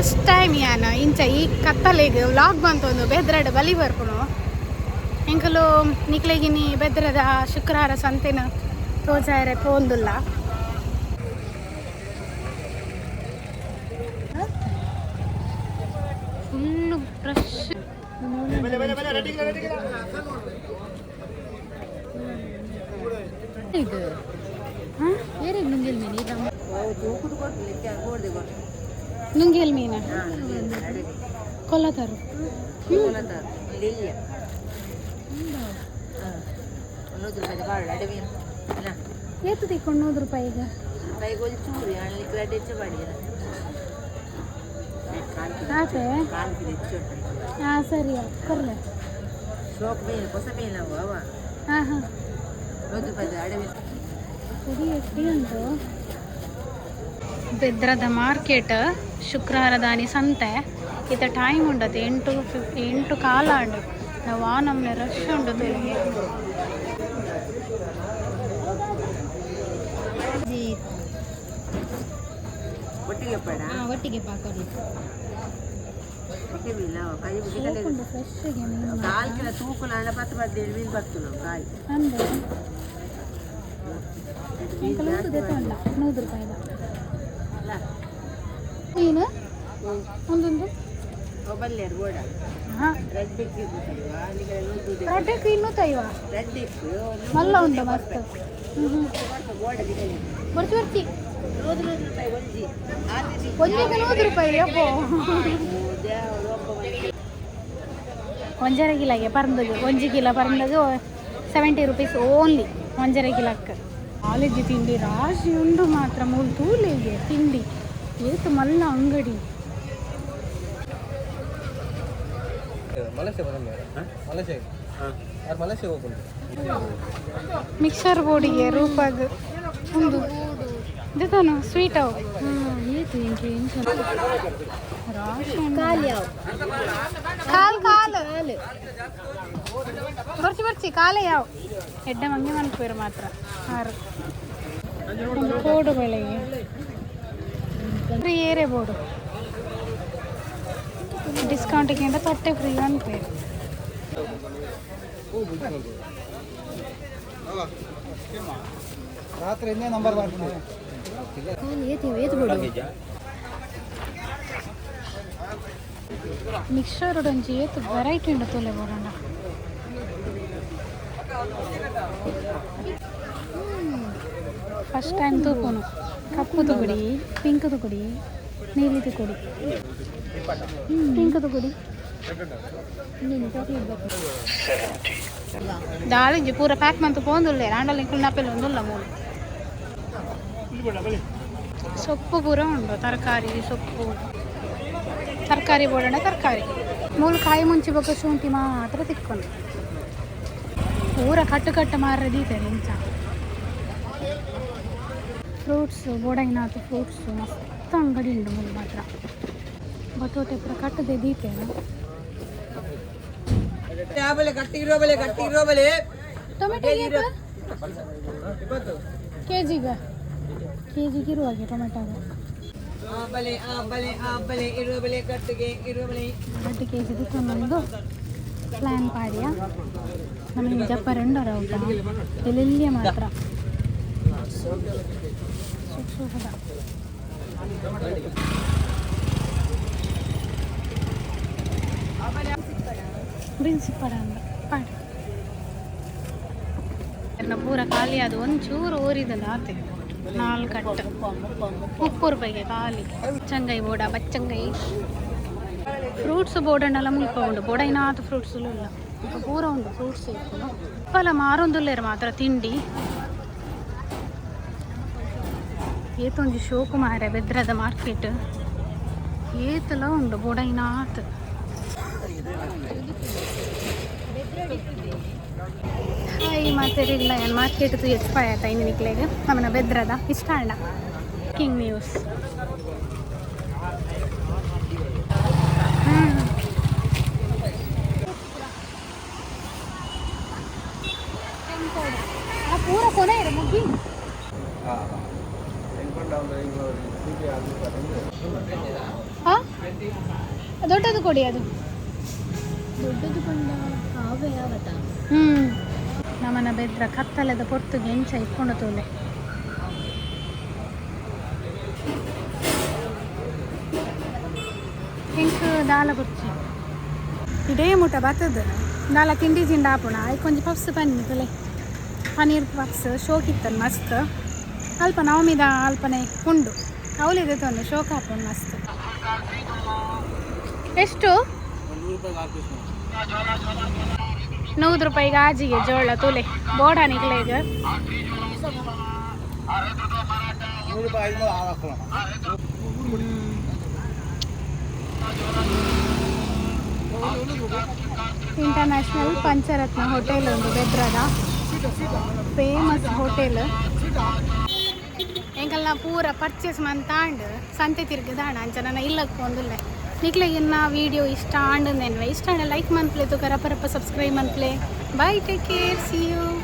first time ಯಾನ ಇಂಚ ಈ ಕತ್ತಲೆಗೆ ವ್ಲಾಗ್ ಬಂತೊಂದು ಬೆದ್ರಡ್ ಬಲಿ ಬರ್ಪುನು ಎಂಕಲು ನಿಕ್ಲೆಗಿನಿ ಬೆದ್ರದ ಶುಕ್ರವಾರ ಸಂತೆನ ತೋಜಾರೆ ಪೋಂದುಲ್ಲ ಫುಲ್ಲು ಫ್ರೆಶ್ ಇದು ಏರಿಗೆ ನುಂಗಿಲ್ ಮೀನು ನುಂಗಿಲ್ ಮೀನ ಕೊಲ್ಲತಾರು ಏತು ತಿಕ್ಕೊಂಡು 100 ರೂಪಾಯಿಗೆ ಆತೆ ಹಾಂ ಸರಿ ಕೊರ್ಲೆ ಹಾಂ ಹಾಂ ಪುಡಿ ಎಷ್ಟಿ ಉಂಟು ಬೆದ್ರದ ಮಾರ್ಕೆಟ್ ಶುಕ್ರವಾರದಾನಿ ಸಂತೆ ಇತ್ತ ಟೈಮ್ ಉಂಡದು 8 ಕಾಲ ಉಂಡು ನಾವು ಆ ನಮ್ಮನೆ ರಶ್ ಉಂಡು ತೆಲಿಗೆ ಒಟ್ಟಿಗೆ ಪಾಕೋಡಿ ಮೀನು ಒಂದೊಂದು ರಡ್ಡೆಕ್ 205 ಮಲ್ಲ ಉಂಟು ಮಸ್ತ್ ಬರ್ತಿ ಬರ್ತಿ ಒಂಜಿಗೆ 100 ರೂಪಾಯಿ ಅಪ್ಪೋ ಒಂಜರ ಕಿಲಗೆ ಪರಂದದು 1 ಕಿಲೋ ಪರಂದದು 70 ರೂಪೀಸ್ ಓನ್ಲಿ ಒಂಜರ ಕಿಲಕ್ಕೆ ಕಾಲೇಜ್ ತಿಂಡಿ ರಾಶಿ ಉಂಡು ಮಾತ್ರ ಮೂಲು ತೂಲಿಗೆ ತಿಂಡಿ ಏತು ಮಲ್ಲ ಅಂಗಡಿ ಮಿಕ್ಸರ್ ಬೋರ್ಡಿಗೆ ರೂಪಾಗ ಒಂದು ಇದಾನು ಸ್ವೀಟ್ ಅವು ಏತು ಬರ್ಚಿ ಬರ್ಚಿ ಕಾಲೆ ಯಾವ ಎಡ್ಡೆ ಮಂಗೆ ಮನ್ಪೇರು ಮಾತ್ರ ಆರು ಒಂದು ಬೋರ್ಡು ಬೆಳೆಗೆ ಫ್ರೀ ಏರೆ ಬೋರ್ಡು ಡಿಸ್ಕೌಂಟಿಗೆ ಅಂತ ತೊಟ್ಟೆ ಫ್ರೀ ಅನ್ಪೇರು ರಾತ್ರಿ ನಂಬರ್ ಮಿಕ್ಸರ್ ಒಂಜಿ ಏತು ವೆರೈಟಿ ಉಂಡು ತೊಲೆ ಬೋಡಂಡ ಫಸ್ಟ್ ಟೈಮ್ ತೂಪುನು ಕಪ್ಪುದು ಕೊಡಿ ಪಿಂಕ್ದು ಕೊಡಿ ನೀಲಿದು ಕೊಡಿ ಪಿಂಕ್ದು ಕೊಡಿ ದಾಳಿಂಜಿ ಪೂರ ಪ್ಯಾಕ್ ಮಂತು ಪೋಂದುಲ್ಲೆ ರಾಂಡಲ್ಲಿ ಕುಲ್ನಾಪೆಲ್ ಒಂದುಲ್ಲ ಮೂಲು ಸೊಪ್ಪು ಪೂರ ಉಂಟು ತರಕಾರಿ ಸೊಪ್ಪು ತರಕಾರಿ ಬೋಡಣ ತರಕಾರಿ ಮೂಲು ಕಾಯಿ ಮುಂಚಿ ಬಗ್ಗೆ ಶುಂಠಿ ಮಾತ್ರ ತಿಕ್ಕೊಂಡು ಪೂರ ಕಟ್ಟು ಕಟ್ಟು ಮಾರದೀತಾರೆ ಇಂಚ ಫ್ರೂಟ್ಸ್ ಬೋಡೈನಾತು ಫ್ರೂಟ್ಸ್ ಮಸ್ತ್ ಅಂಗಡಿ ಉಂಟು ಮೂಲು ಮಾತ್ರ ಬಟೋಟೆ ಪೂರ ಕಟ್ಟದೆ ದೀಪೇನು ಟೊಮೆಟೊ ಕೆಜಿಗೆ ಇರುವಾಗೆ ಟೊಮೆಟೊ ಗಡ್ಡೆ ಕೆಜಿ ತಿಕ್ಕೊಂಡೊಂದು ಪ್ಲ್ಯಾನ್ ಪಾಡಿಯ ನಮಗೆ ಜಪ್ಪ ರೆಂಡರ ಊಟ ಎಲೆಲ್ಲಿಯ ಮಾತ್ರ ಸೂಪದ ಬೀನ್ಸಿ ಪಡ ಅಂದ ಪಾಡಿ ಪೂರ ಖಾಲಿ ಅದು ಒಂಚೂರು ಓರಿದಲ್ಲ ಆತೆ 4 ಕಟ್ಟು 30 ರೂಪಾಯಿಗೆ ಖಾಲಿ ಬಚ್ಚಂಗೈ ಬೋಡ ಬಚ್ಚಂಗೈ ಫ್ರೂಟ್ಸ್ ಬೋಡಣ್ಣೆಲ್ಲ ಮುಲ್ಪ ಉಂಡು ಬೋಡೈನಾತು ಫ್ರೂಟ್ಸ್ ಇಲ್ಲ ಪೂರ ಉಂಡು ಫ್ರೂಟ್ಸ್ ಇಪ್ಪಲ ಮಾರೊಂದುಲ್ಲೇರು ಮಾತ್ರ ತಿಂಡಿ ಏತೊಂಜಿ ಶೋಕು ಮಾರೆ ಬೆದ್ರದ ಮಾರ್ಕೆಟ್ ಏತಲ ಉಂಡು ಬೋಡೈನಾತ್ ಹಾಯ್ ಮಾತಾಡಿಲ್ಲ ಏನು ಮಾರ್ಕೆಟ್ ಎಕ್ಸ್ಪೈ ಆಯ್ತಾ ಇನ್ನು ನಿಕ್ಲೆಗೆ ನಮ್ಮನ್ನ ಬೆದ್ರದ ಇಷ್ಟ ಅಣ್ಣ ಕಿಂಗ್ ನ್ಯೂಸ್ ಪೂರ ಕೊನೆ ಇರು ಮುಗ್ಗಿ ಹಾಂ ದೊಡ್ಡದು ಕೊಡಿ ಅದು ದೊಡ್ಡದು ಕೊಂಡ ಕಾವ್ಯ ಯಾವತ್ತ ನಮ್ಮನ ಬೆದ್ರ ಕತ್ತಲೆದ ಪೊರ್ತುಗೆ ಎಂಚ ಇಟ್ಕೊಂಡು ತೋಲೆ ಇಂಕ್ ದಾಲ ಕುರ್ಚಿ ಇಡೇ ಮುಟ ಬತ್ತದ ದಾಲ ತಿಂಡಿ ಜಿಂಡ ಆಪುಣ ಆಯ್ತು ಕೊಂಚ ಪಪ್ಸ್ ಪನ್ನಿ ತುಲೆ ಪನೀರ್ ಪಪ್ಸ್ ಶೋಕಿತ್ತನ್ ಮಸ್ತ್ ಅಲ್ಪ ನವಮಿದ ಅಲ್ಪನೆ ಉಂಡು ಅವಳಿದೆ ತೊಂದು ಶೋಕ್ ಹಾಕೊಂಡು ಮಸ್ತ್ ಎಷ್ಟು 100 ರೂಪಾಯಿಗೆ ಆಜಿಗೆ ಜೋಳ ತುಲೆ ಬೋಡ ನಿಕ್ಲೆಗೆ ಇಂಟರ್ನ್ಯಾಷನಲ್ ಪಂಚರತ್ನ ಹೋಟೆಲ್ ಒಂದು ಬೆದ್ರದ ಫೇಮಸ್ ಹೋಟೆಲ್ ಎಂಕಲ್ನ ಪೂರ ಪರ್ಚೇಸ್ ಮಂತಾಂಡ್ ಸಂತೆ ತಿರುಗಿದಾಣ ಅಂಚನ ಇಲ್ಲಕ್ಕೆ ಒಂದಿಲ್ಲ ನಿಕ್ಲೆಗಿನ್ನ ವಿಡಿಯೋ ಇಷ್ಟ ಆಂಡ್ ನೆನ್ವೆ ಇಷ್ಟ ಲೈಕ್ ಮನ್ಪ್ಲೆ ತುಕರ ಪರಪ್ಪ ಸಬ್ಸ್ಕ್ರೈಬ್ ಮನ್ಪ್ಲೆ bye take care see you